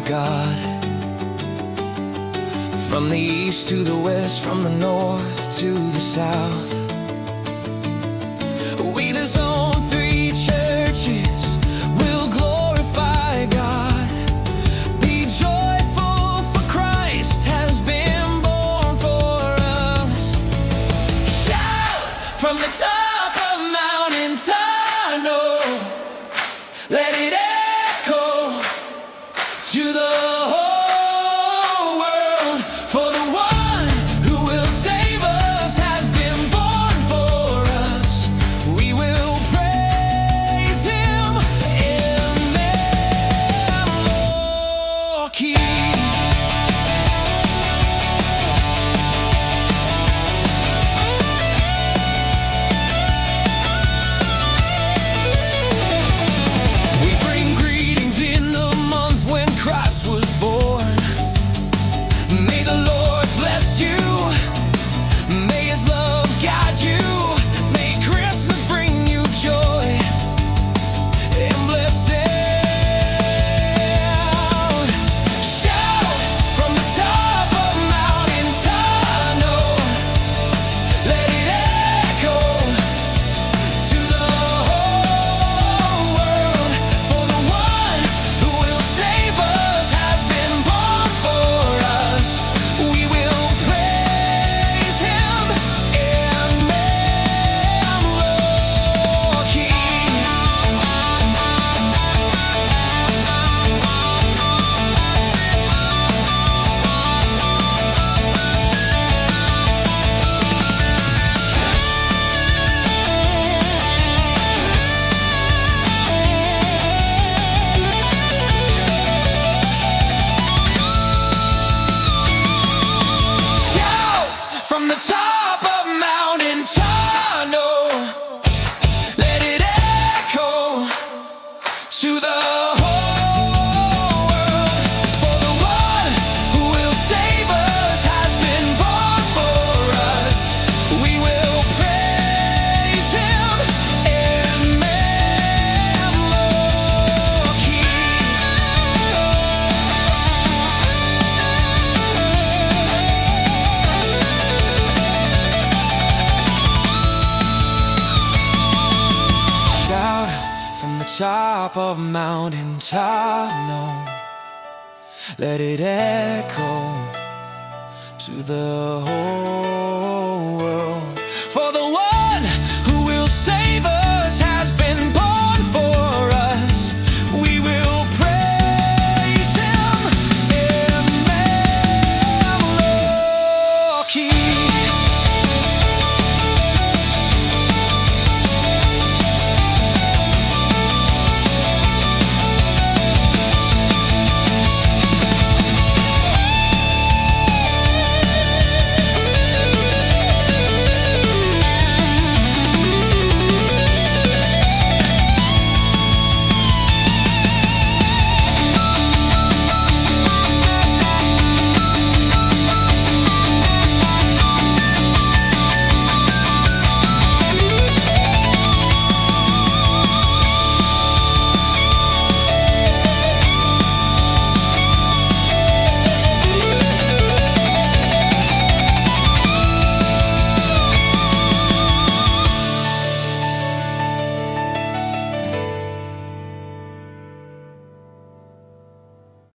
God. From the east to the west, from the north to the south, we disown three churches will glorify God. Be joyful, for Christ has been born for us. Shout from the top of Mountain Tunnel, let it echo to the whole world. For the one who will save us has been born for us. We will praise him in Milwaukee. We bring greetings in the month when Christ was born. May the Lord bless you. May his love guide you. May Christmas bring you joy and blessing. Shout from the top of Mountain Tunnel, let it echo to the whole world. For the one who will save us has been born for us. We will praise him in Milwaukee. Shout from the top of Mountain Tunnel, let it echo to the whole world. For the one who will save us has been born for us. We will praise him in Milwaukee. Shout from the top of Mountain Tunnel, let it echo to the whole